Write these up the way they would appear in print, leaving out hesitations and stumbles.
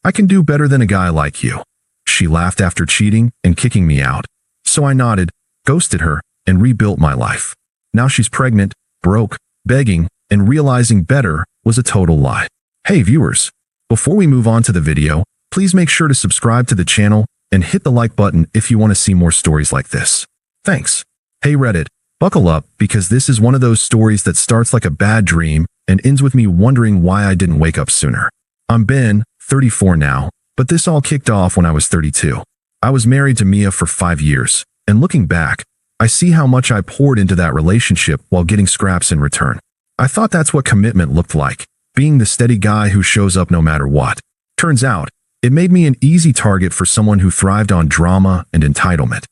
I can do better than a guy like you. She laughed after cheating and kicking me out. So I nodded, ghosted her, and rebuilt my life. Now she's pregnant, broke, begging, and realizing better was a total lie. Hey viewers, before we move on to the video, please make sure to subscribe to the channel and hit the like button if you want to see more stories like this. Thanks. Hey Reddit, buckle up because this is one of those stories that starts like a bad dream and ends with me wondering why I didn't wake up sooner. I'm Ben, 34 now, but this all kicked off when I was 32. I was married to Mia for 5 years, and looking back, I see how much I poured into that relationship while getting scraps in return. I thought that's what commitment looked like, being the steady guy who shows up no matter what. Turns out, it made me an easy target for someone who thrived on drama and entitlement.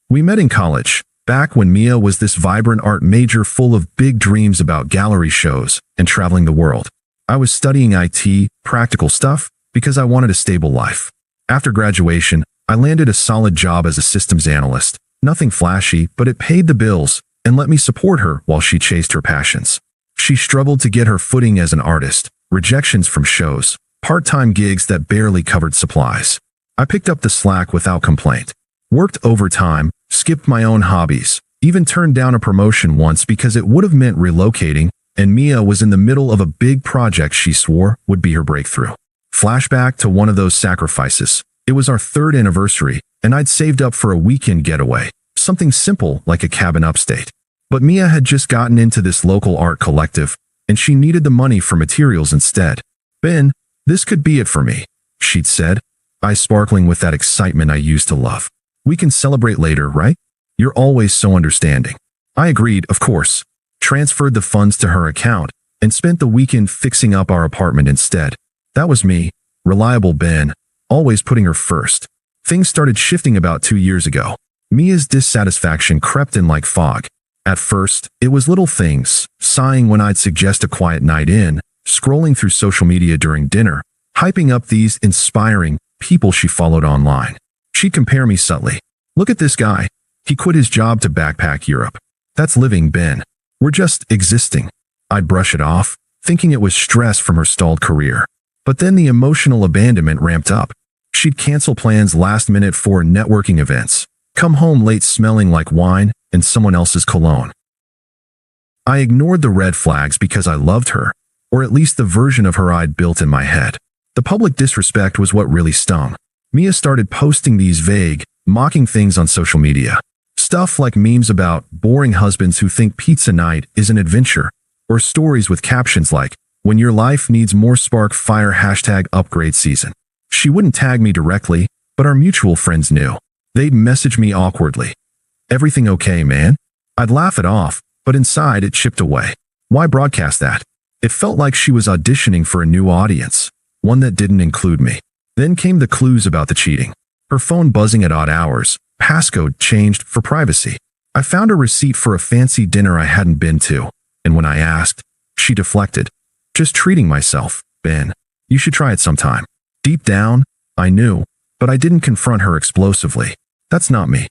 We met in college, back when Mia was this vibrant art major full of big dreams about gallery shows and traveling the world. I was studying IT, practical stuff, because I wanted a stable life. After graduation, I landed a solid job as a systems analyst. Nothing flashy, but it paid the bills and let me support her while she chased her passions. She struggled to get her footing as an artist, rejections from shows, part-time gigs that barely covered supplies. I picked up the slack without complaint. Worked overtime, skipped my own hobbies, even turned down a promotion once because it would have meant relocating, and Mia was in the middle of a big project she swore would be her breakthrough. Flashback to one of those sacrifices. It was our 3rd anniversary, and I'd saved up for a weekend getaway, something simple like a cabin upstate. But Mia had just gotten into this local art collective, and she needed the money for materials instead. Ben, this could be it for me, she'd said, eyes sparkling with that excitement I used to love. We can celebrate later, right? You're always so understanding. I agreed, of course, transferred the funds to her account, and spent the weekend fixing up our apartment instead. That was me, reliable Ben, always putting her first. Things started shifting about 2 years ago. Mia's dissatisfaction crept in like fog. At first, it was little things, sighing when I'd suggest a quiet night in, scrolling through social media during dinner, hyping up these inspiring people she followed online. She'd compare me subtly. Look at this guy. He quit his job to backpack Europe. That's living, Ben. We're just existing. I'd brush it off, thinking it was stress from her stalled career. But then the emotional abandonment ramped up. She'd cancel plans last minute for networking events, come home late smelling like wine and someone else's cologne. I ignored the red flags because I loved her, or at least the version of her I'd built in my head. The public disrespect was what really stung. Mia started posting these vague, mocking things on social media. Stuff like memes about boring husbands who think pizza night is an adventure, or stories with captions like, "When your life needs more spark fire #upgrade season." She wouldn't tag me directly, but our mutual friends knew. They'd message me awkwardly. "Everything okay, man?" I'd laugh it off, but inside it chipped away. Why broadcast that? It felt like she was auditioning for a new audience, one that didn't include me. Then came the clues about the cheating. Her phone buzzing at odd hours, passcode changed for privacy. I found a receipt for a fancy dinner I hadn't been to, and when I asked, she deflected. "Just treating myself, Ben. You should try it sometime." Deep down, I knew, but I didn't confront her explosively. That's not me.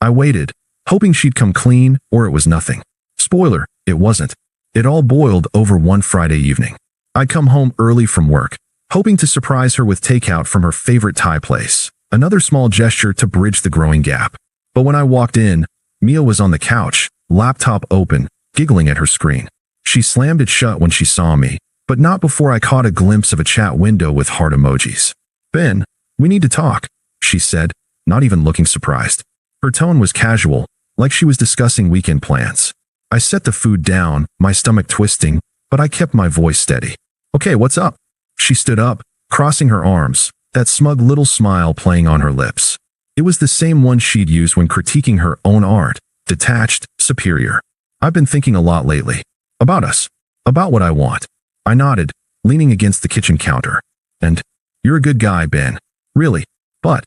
I waited, hoping she'd come clean, or it was nothing. Spoiler, it wasn't. It all boiled over one Friday evening. I'd come home early from work, hoping to surprise her with takeout from her favorite Thai place, another small gesture to bridge the growing gap. But when I walked in, Mia was on the couch, laptop open, giggling at her screen. She slammed it shut when she saw me, but not before I caught a glimpse of a chat window with heart emojis. "Ben, we need to talk," she said, not even looking surprised. Her tone was casual, like she was discussing weekend plans. I set the food down, my stomach twisting, but I kept my voice steady. "Okay, what's up?" She stood up, crossing her arms, that smug little smile playing on her lips. It was the same one she'd used when critiquing her own art, detached, superior. "I've been thinking a lot lately. About us. About what I want." I nodded, leaning against the kitchen counter. "And you're a good guy, Ben. Really. But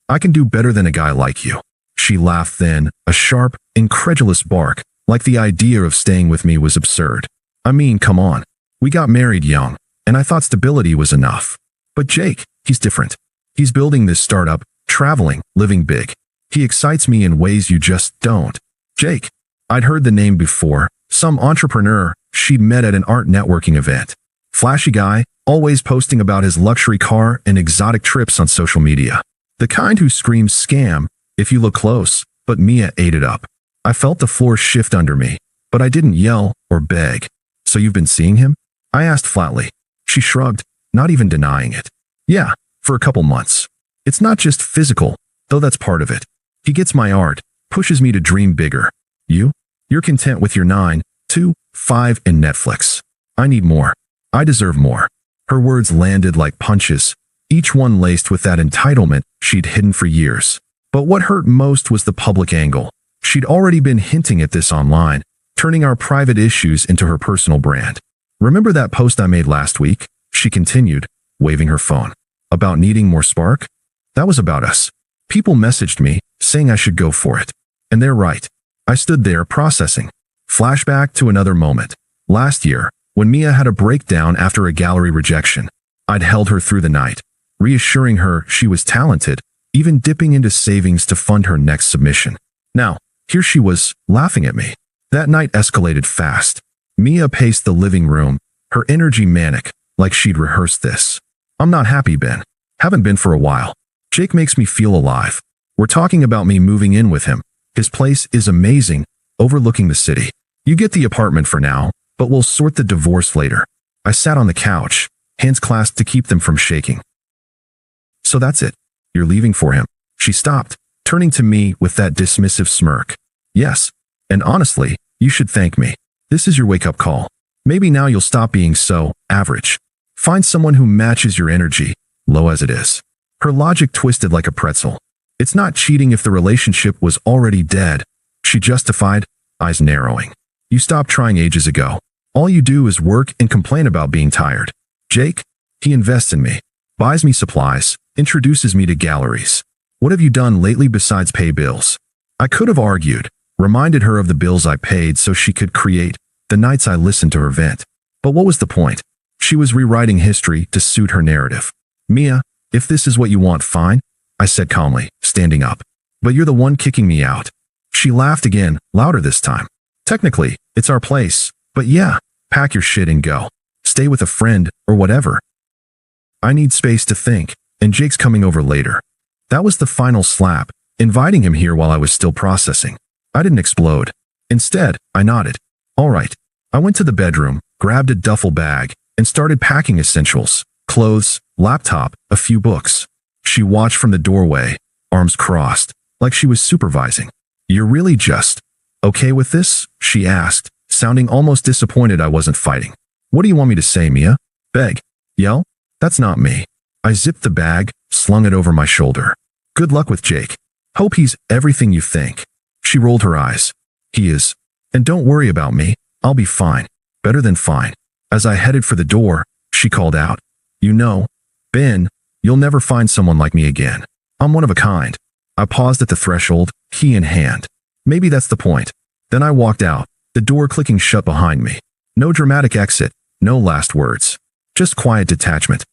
I can do better than a guy like you." She laughed then, a sharp, incredulous bark, like the idea of staying with me was absurd. "I mean, come on. We got married young, and I thought stability was enough. But Jake, he's different. He's building this startup, traveling, living big. He excites me in ways you just don't." Jake. I'd heard the name before, some entrepreneur she'd met at an art networking event. Flashy guy, always posting about his luxury car and exotic trips on social media. The kind who screams scam if you look close, but Mia ate it up. I felt the floor shift under me, but I didn't yell or beg. So you've been seeing him? I asked flatly. She shrugged, not even denying it. Yeah, for a couple months. It's not just physical, though that's part of it. He gets my art, pushes me to dream bigger. You? You're content with your 9, 2, 5 and Netflix. I need more. I deserve more. Her words landed like punches, each one laced with that entitlement she'd hidden for years. But what hurt most was the public angle. She'd already been hinting at this online, turning our private issues into her personal brand. Remember that post I made last week? She continued, waving her phone. About needing more spark? That was about us. People messaged me, saying I should go for it. And they're right. I stood there processing. Flashback to another moment. Last year, when Mia had a breakdown after a gallery rejection, I'd held her through the night, reassuring her she was talented, even dipping into savings to fund her next submission. Now, here she was, laughing at me. That night escalated fast. Mia paced the living room, her energy manic, like she'd rehearsed this. I'm not happy, Ben. Haven't been for a while. Jake makes me feel alive. We're talking about me moving in with him. His place is amazing, overlooking the city. You get the apartment for now, but we'll sort the divorce later. I sat on the couch, hands clasped to keep them from shaking. So that's it. You're leaving for him. She stopped, turning to me with that dismissive smirk. Yes. And honestly, you should thank me. This is your wake-up call. Maybe now you'll stop being so average. Find someone who matches your energy, low as it is. Her logic twisted like a pretzel. It's not cheating if the relationship was already dead. She justified, eyes narrowing. You stopped trying ages ago. All you do is work and complain about being tired. Jake? He invests in me, buys me supplies, introduces me to galleries. What have you done lately besides pay bills? I could have argued, reminded her of the bills I paid so she could create, the nights I listened to her vent. But what was the point? She was rewriting history to suit her narrative. Mia, if this is what you want, fine, I said calmly, standing up. But you're the one kicking me out. She laughed again, louder this time. Technically, it's our place, but yeah, pack your shit and go. Stay with a friend, or whatever. I need space to think, and Jake's coming over later. That was the final slap, inviting him here while I was still processing. I didn't explode. Instead, I nodded. All right. I went to the bedroom, grabbed a duffel bag, and started packing essentials, clothes, laptop, a few books. She watched from the doorway, arms crossed, like she was supervising. You're really just okay with this? She asked, sounding almost disappointed I wasn't fighting. What do you want me to say, Mia? Beg? Yell? That's not me. I zipped the bag, slung it over my shoulder. Good luck with Jake. Hope he's everything you think. She rolled her eyes. He is. And don't worry about me. I'll be fine. Better than fine. As I headed for the door, she called out. You know, Ben, you'll never find someone like me again. I'm one of a kind. I paused at the threshold, key in hand. Maybe that's the point. Then I walked out, the door clicking shut behind me. No dramatic exit, no last words. Just quiet detachment.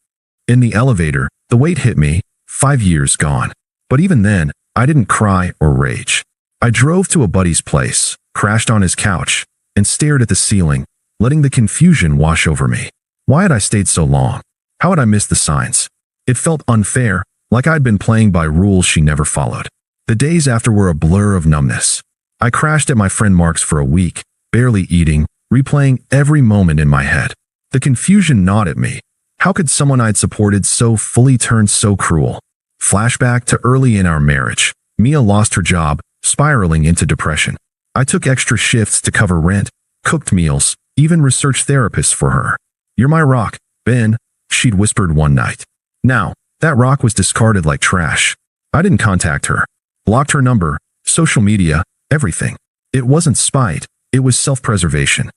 In the elevator, the weight hit me, 5 years gone. But even then, I didn't cry or rage. I drove to a buddy's place, crashed on his couch, and stared at the ceiling, letting the confusion wash over me. Why had I stayed so long? How had I missed the signs? It felt unfair, like I'd been playing by rules she never followed. The days after were a blur of numbness. I crashed at my friend Mark's for a week, barely eating, replaying every moment in my head. The confusion gnawed at me. How could someone I'd supported so fully turn so cruel? Flashback to early in our marriage. Mia lost her job, spiraling into depression. I took extra shifts to cover rent, cooked meals, even researched therapists for her. You're my rock, Ben, she'd whispered one night. Now, that rock was discarded like trash. I didn't contact her. Blocked her number, social media, everything. It wasn't spite, it was self-preservation.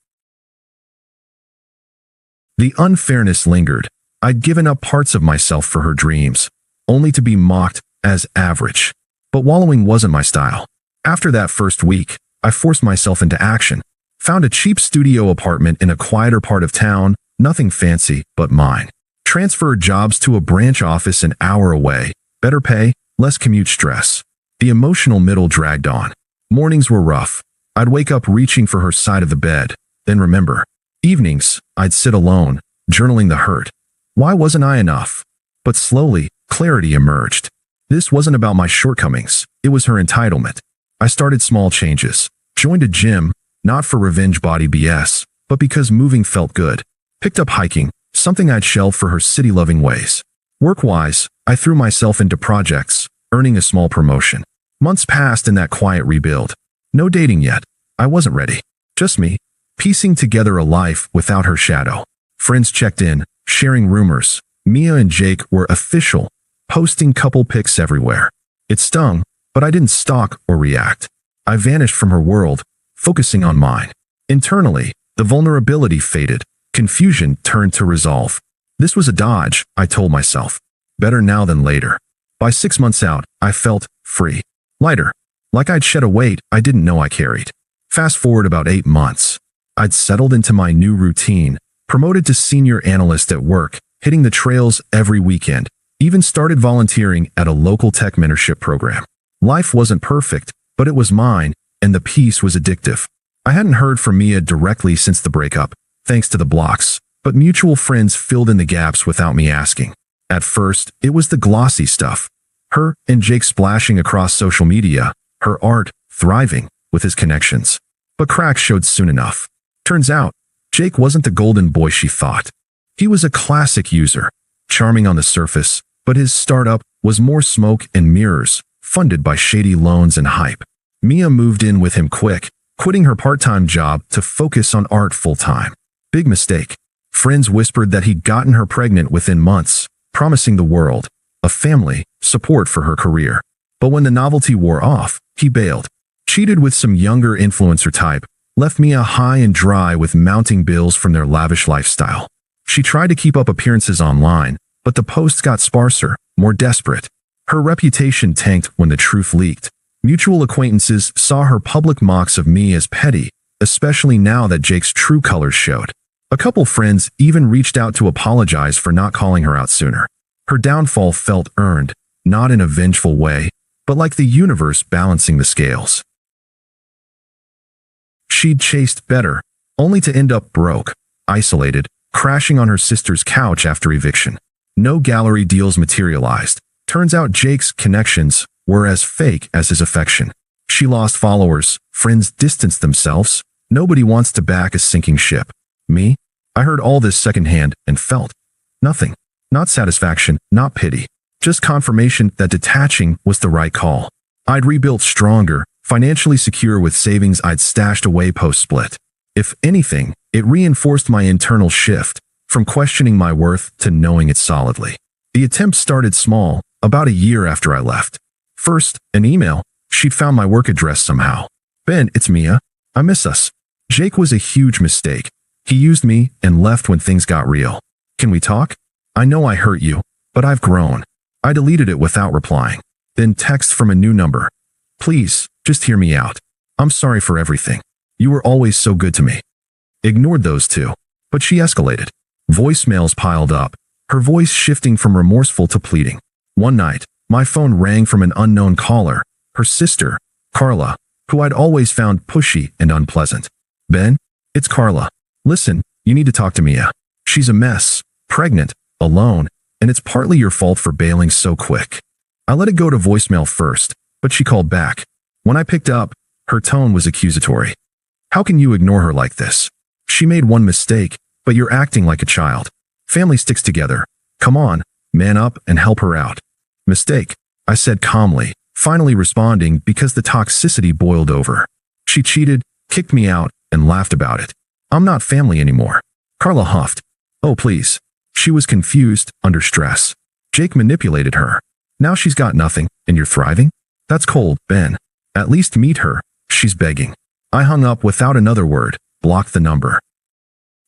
The unfairness lingered. I'd given up parts of myself for her dreams, only to be mocked as average. But wallowing wasn't my style. After that first week, I forced myself into action. Found a cheap studio apartment in a quieter part of town, nothing fancy, but mine. Transferred jobs to a branch office an hour away, better pay, less commute stress. The emotional middle dragged on. Mornings were rough. I'd wake up reaching for her side of the bed, then remember. Evenings, I'd sit alone, journaling the hurt. Why wasn't I enough? But slowly, clarity emerged. This wasn't about my shortcomings, it was her entitlement. I started small changes. Joined a gym, not for revenge body BS, but because moving felt good. Picked up hiking, something I'd shelved for her city-loving ways. Work-wise, I threw myself into projects, earning a small promotion. Months passed in that quiet rebuild. No dating yet. I wasn't ready. Just me, piecing together a life without her shadow. Friends checked in, sharing rumors. Mia and Jake were official, posting couple pics everywhere. It stung, but I didn't stalk or react. I vanished from her world, focusing on mine. Internally, the vulnerability faded. Confusion turned to resolve. This was a dodge, I told myself. Better now than later. By 6 months out, I felt free. Lighter. Like I'd shed a weight I didn't know I carried. Fast forward about 8 months. I'd settled into my new routine, promoted to senior analyst at work, hitting the trails every weekend, even started volunteering at a local tech mentorship program. Life wasn't perfect, but it was mine, and the peace was addictive. I hadn't heard from Mia directly since the breakup, thanks to the blocks, but mutual friends filled in the gaps without me asking. At first, it was the glossy stuff. Her and Jake splashing across social media, her art thriving with his connections. But cracks showed soon enough. Turns out, Jake wasn't the golden boy she thought. He was a classic user, charming on the surface, but his startup was more smoke and mirrors, funded by shady loans and hype. Mia moved in with him quick, quitting her part-time job to focus on art full-time. Big mistake. Friends whispered that he'd gotten her pregnant within months, promising the world, a family, support for her career. But when the novelty wore off, he bailed. Cheated with some younger influencer type, left Mia high and dry with mounting bills from their lavish lifestyle. She tried to keep up appearances online, but the posts got sparser, more desperate. Her reputation tanked when the truth leaked. Mutual acquaintances saw her public mocks of me as petty, especially now that Jake's true colors showed. A couple friends even reached out to apologize for not calling her out sooner. Her downfall felt earned, not in a vengeful way, but like the universe balancing the scales. She'd chased better, only to end up broke, isolated, crashing on her sister's couch after eviction. No gallery deals materialized. Turns out Jake's connections were as fake as his affection. She lost followers, friends distanced themselves. Nobody wants to back a sinking ship. Me? I heard all this secondhand and felt nothing. Not satisfaction, not pity. Just confirmation that detaching was the right call. I'd rebuilt stronger, financially secure with savings I'd stashed away post-split. If anything, it reinforced my internal shift, from questioning my worth to knowing it solidly. The attempt started small, about a year after I left. First, an email. She'd found my work address somehow. Ben, it's Mia. I miss us. Jake was a huge mistake. He used me and left when things got real. Can we talk? I know I hurt you, but I've grown. I deleted it without replying. Then text from a new number. Please, just hear me out. I'm sorry for everything. You were always so good to me. Ignored those two. But she escalated. Voicemails piled up, her voice shifting from remorseful to pleading. One night, my phone rang from an unknown caller, her sister, Carla, who I'd always found pushy and unpleasant. Ben, it's Carla. Listen, you need to talk to Mia. She's a mess, pregnant, alone, and it's partly your fault for bailing so quick. I let it go to voicemail first, but she called back. When I picked up, her tone was accusatory. How can you ignore her like this? She made one mistake, but you're acting like a child. Family sticks together. Come on, man up and help her out. Mistake, I said calmly, finally responding because the toxicity boiled over. She cheated, kicked me out, and laughed about it. I'm not family anymore. Carla huffed. Oh, please. She was confused, under stress. Jake manipulated her. Now she's got nothing, and you're thriving? That's cold, Ben. At least meet her. She's begging. I hung up without another word, blocked the number.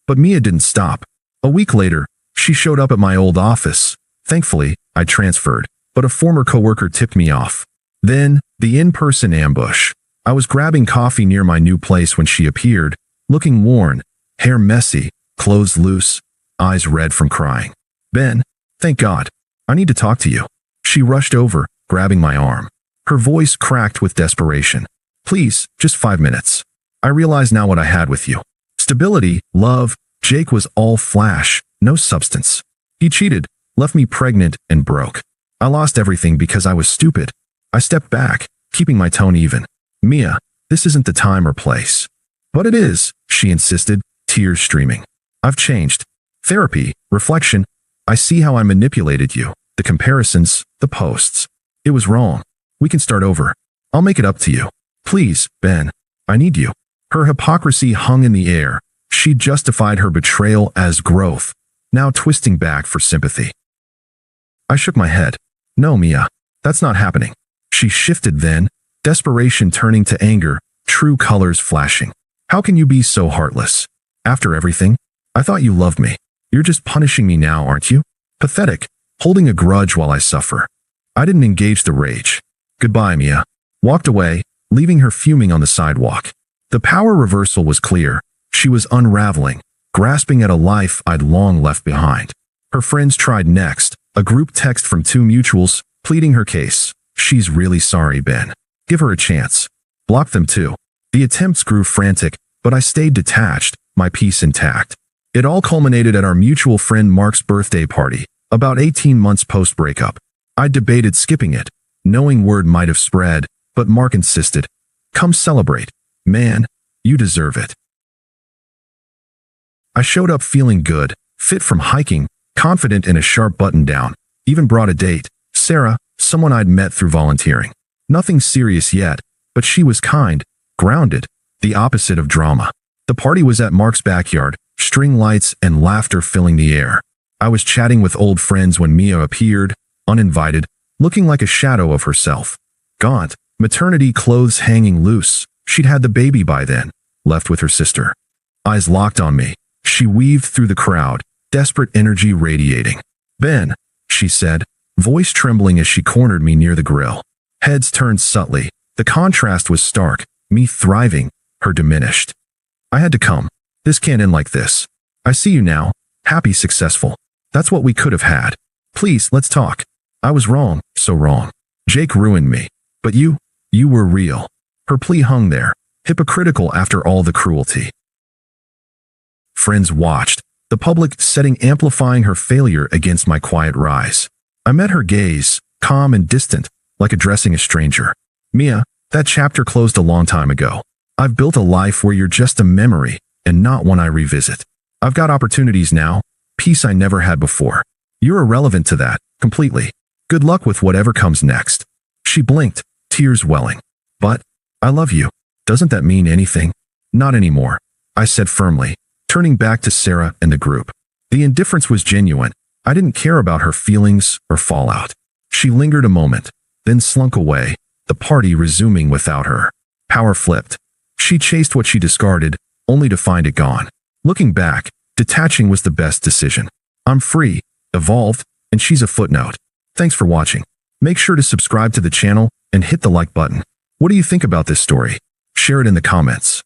But Mia didn't stop. A week later, she showed up at my old office. Thankfully, I transferred, but a former coworker tipped me off. Then, the in-person ambush. I was grabbing coffee near my new place when she appeared, looking worn, hair messy, clothes loose, eyes red from crying. Ben, thank God. I need to talk to you. She rushed over, grabbing my arm. Her voice cracked with desperation. Please, just 5 minutes. I realize now what I had with you. Stability, love, Jake was all flash, no substance. He cheated, left me pregnant and broke. I lost everything because I was stupid. I stepped back, keeping my tone even. Mia, this isn't the time or place. But it is, she insisted, tears streaming. I've changed. Therapy, reflection. I see how I manipulated you. The comparisons, the posts. It was wrong. We can start over. I'll make it up to you. Please, Ben. I need you. Her hypocrisy hung in the air. She justified her betrayal as growth, now twisting back for sympathy. I shook my head. No, Mia. That's not happening. She shifted then, desperation turning to anger, true colors flashing. How can you be so heartless? After everything? I thought you loved me. You're just punishing me now, aren't you? Pathetic, holding a grudge while I suffer. I didn't engage the rage. Goodbye, Mia. Walked away, leaving her fuming on the sidewalk. The power reversal was clear. She was unraveling, grasping at a life I'd long left behind. Her friends tried next, a group text from two mutuals, pleading her case. She's really sorry, Ben. Give her a chance. Block them too. The attempts grew frantic, but I stayed detached, my peace intact. It all culminated at our mutual friend Mark's birthday party, about 18 months post-breakup. I debated skipping it, knowing word might have spread, but Mark insisted. Come celebrate. Man, you deserve it. I showed up feeling good, fit from hiking, confident in a sharp button-down, even brought a date, Sarah, someone I'd met through volunteering. Nothing serious yet, but she was kind, grounded, the opposite of drama. The party was at Mark's backyard, string lights and laughter filling the air. I was chatting with old friends when Mia appeared, uninvited, looking like a shadow of herself. Gaunt, maternity clothes hanging loose. She'd had the baby by then, left with her sister. Eyes locked on me. She weaved through the crowd, desperate energy radiating. Ben, she said, voice trembling as she cornered me near the grill. Heads turned subtly. The contrast was stark, me thriving, her diminished. I had to come. This can't end like this. I see you now, happy, successful. That's what we could have had. Please, let's talk. I was wrong, so wrong. Jake ruined me. But you were real. Her plea hung there, hypocritical after all the cruelty. Friends watched, the public setting amplifying her failure against my quiet rise. I met her gaze, calm and distant, like addressing a stranger. Mia, that chapter closed a long time ago. I've built a life where you're just a memory, and not one I revisit. I've got opportunities now, peace I never had before. You're irrelevant to that, completely. Good luck with whatever comes next. She blinked, tears welling. But, I love you. Doesn't that mean anything? Not anymore, I said firmly, turning back to Sarah and the group. The indifference was genuine. I didn't care about her feelings or fallout. She lingered a moment, then slunk away, the party resuming without her. Power flipped. She chased what she discarded, only to find it gone. Looking back, detaching was the best decision. I'm free, evolved, and she's a footnote. Thanks for watching. Make sure to subscribe to the channel and hit the like button. What do you think about this story? Share it in the comments.